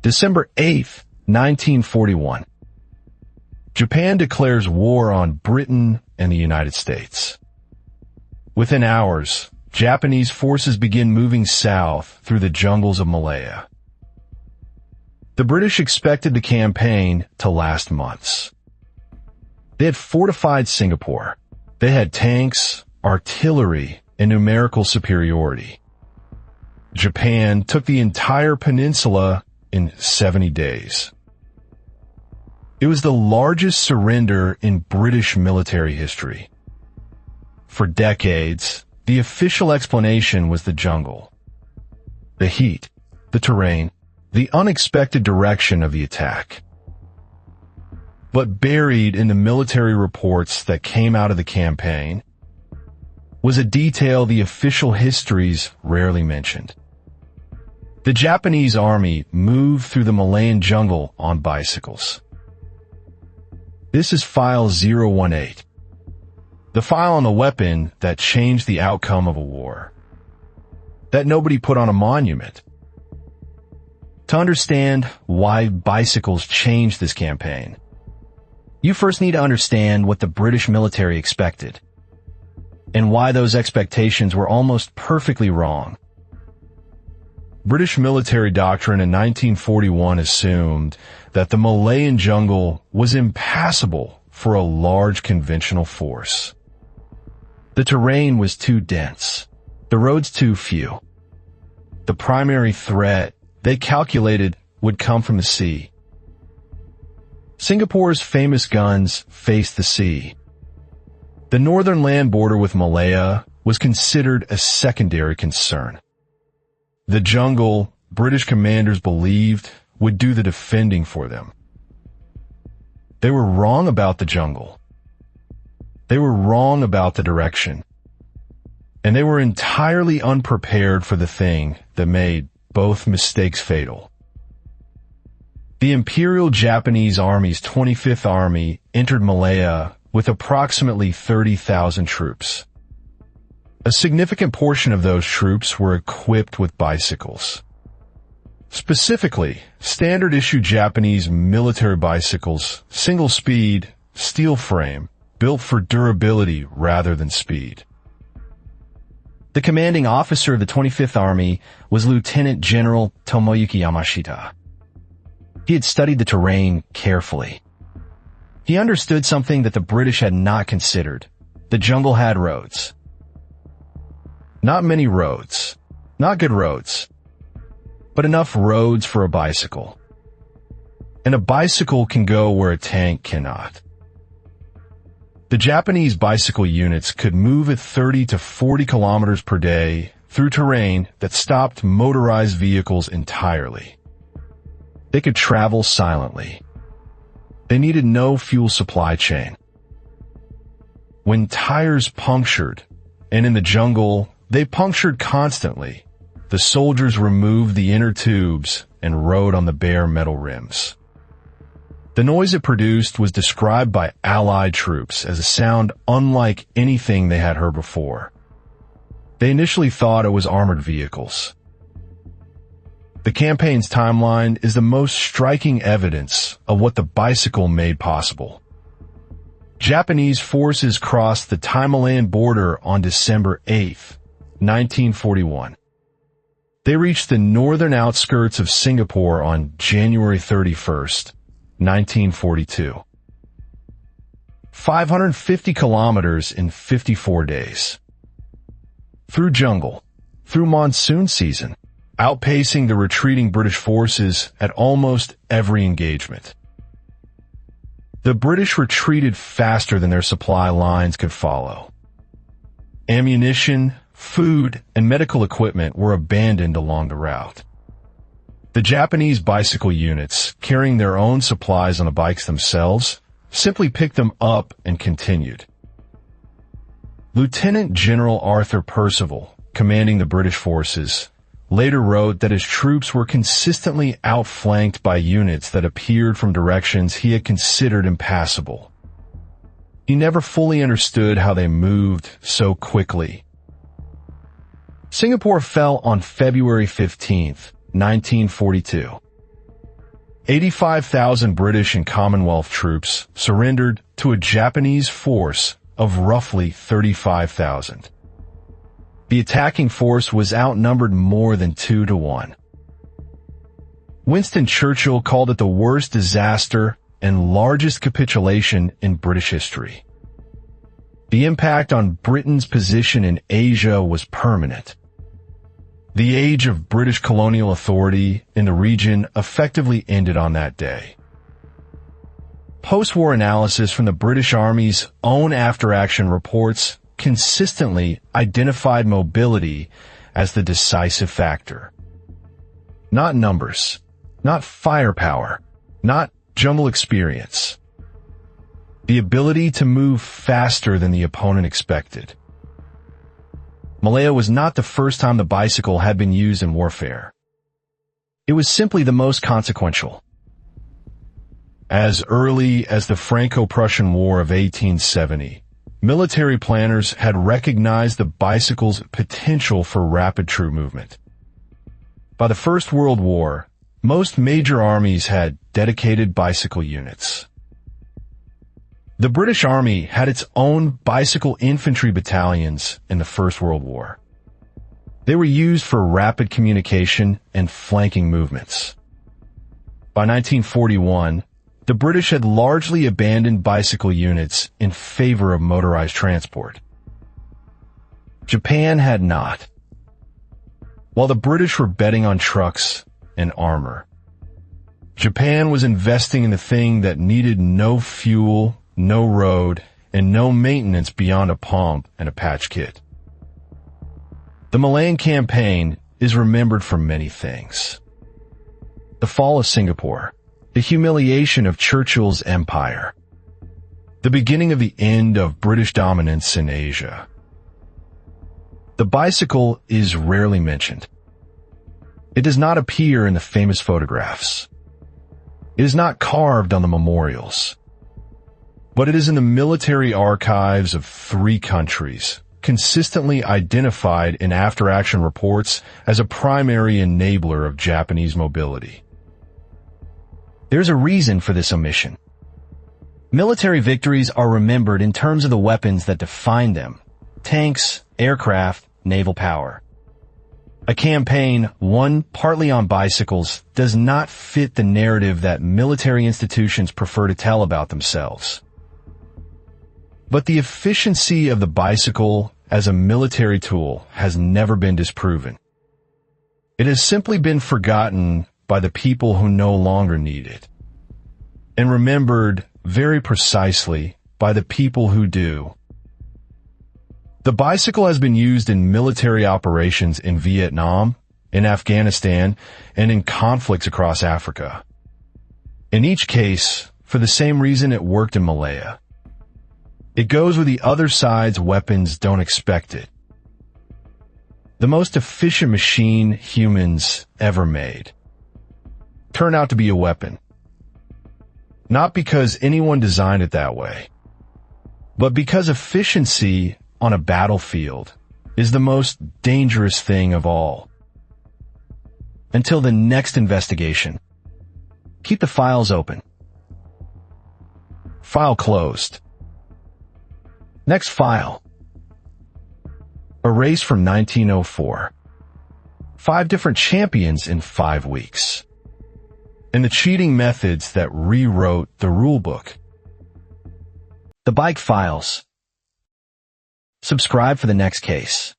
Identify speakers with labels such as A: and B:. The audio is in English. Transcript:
A: December 8, 1941. Japan declares war on Britain and the United States. Within hours, Japanese forces begin moving south through the jungles of Malaya. The British expected the campaign to last months. They had fortified Singapore. They had tanks, artillery, and numerical superiority. Japan took the entire peninsula in 70 days. It was the largest surrender in British military history. For decades, the official explanation was the jungle. The heat, the terrain, the unexpected direction of the attack. But buried in the military reports that came out of the campaign was a detail the official histories rarely mentioned. The Japanese army moved through the Malayan jungle on bicycles. This is File 018, the file on the weapon that changed the outcome of a war, that nobody put on a monument. To understand why bicycles changed this campaign, you first need to understand what the British military expected, and why those expectations were almost perfectly wrong. British military doctrine in 1941 assumed that the Malayan jungle was impassable for a large conventional force. The terrain was too dense, the roads too few. The primary threat, they calculated, would come from the sea. Singapore's famous guns faced the sea. The northern land border with Malaya was considered a secondary concern. The jungle, British commanders believed, would do the defending for them. They were wrong about the jungle. They were wrong about the direction. And they were entirely unprepared for the thing that made both mistakes fatal. The Imperial Japanese Army's 25th Army entered Malaya with approximately 30,000 troops. A significant portion of those troops were equipped with bicycles. Specifically, standard-issue Japanese military bicycles, single-speed, steel frame, built for durability rather than speed. The commanding officer of the 25th Army was Lieutenant General Tomoyuki Yamashita. He had studied the terrain carefully. He understood something that the British had not considered. The jungle had roads. Not many roads, not good roads, but enough roads for a bicycle. And a bicycle can go where a tank cannot. The Japanese bicycle units could move at 30 to 40 kilometers per day through terrain that stopped motorized vehicles entirely. They could travel silently. They needed no fuel supply chain. When tires punctured, and in the jungle, they punctured constantly, the soldiers removed the inner tubes and rode on the bare metal rims. The noise it produced was described by Allied troops as a sound unlike anything they had heard before. They initially thought it was armored vehicles. The campaign's timeline is the most striking evidence of what the bicycle made possible. Japanese forces crossed the Thai-Malayan border on December 8th, 1941. They reached the northern outskirts of Singapore on January 31st, 1942. 550 kilometers in 54 days. Through jungle, through monsoon season, outpacing the retreating British forces at almost every engagement. The British retreated faster than their supply lines could follow. Ammunition, food, and medical equipment were abandoned along the route. The Japanese bicycle units, carrying their own supplies on the bikes themselves, simply picked them up and continued. Lieutenant General Arthur Percival, commanding the British forces, later wrote that his troops were consistently outflanked by units that appeared from directions he had considered impassable. He never fully understood how they moved so quickly. Singapore fell on February 15th, 1942. 85,000 British and Commonwealth troops surrendered to a Japanese force of roughly 35,000. The attacking force was outnumbered more than 2 to 1. Winston Churchill called it the worst disaster and largest capitulation in British history. The impact on Britain's position in Asia was permanent. The age of British colonial authority in the region effectively ended on that day. Post-war analysis from the British Army's own after-action reports consistently identified mobility as the decisive factor. Not numbers, not firepower, not jungle experience. The ability to move faster than the opponent expected. Malaya was not the first time the bicycle had been used in warfare. It was simply the most consequential. As early as the Franco-Prussian War of 1870, military planners had recognized the bicycle's potential for rapid troop movement. By the First World War, most major armies had dedicated bicycle units. The British Army had its own bicycle infantry battalions in the First World War. They were used for rapid communication and flanking movements. By 1941, the British had largely abandoned bicycle units in favor of motorized transport. Japan had not. While the British were betting on trucks and armor, Japan was investing in the thing that needed no fuel, no road, and no maintenance beyond a pump and a patch kit. The Malayan campaign is remembered for many things. The fall of Singapore, the humiliation of Churchill's empire, the beginning of the end of British dominance in Asia. The bicycle is rarely mentioned. It does not appear in the famous photographs. It is not carved on the memorials. But it is in the military archives of 3 countries, consistently identified in after-action reports as a primary enabler of Japanese mobility. There's a reason for this omission. Military victories are remembered in terms of the weapons that define them: tanks, aircraft, naval power. A campaign won partly on bicycles does not fit the narrative that military institutions prefer to tell about themselves. But the efficiency of the bicycle as a military tool has never been disproven. It has simply been forgotten by the people who no longer need it, and remembered very precisely by the people who do. The bicycle has been used in military operations in Vietnam, in Afghanistan, and in conflicts across Africa. In each case, for the same reason it worked in Malaya. It goes where the other side's weapons don't expect it. The most efficient machine humans ever made turned out to be a weapon. Not because anyone designed it that way, but because efficiency on a battlefield is the most dangerous thing of all. Until the next investigation, keep the files open. File closed. Next file. A race from 1904. 5 different champions in 5 weeks. And the cheating methods that rewrote the rulebook. The Bike Files. Subscribe for the next case.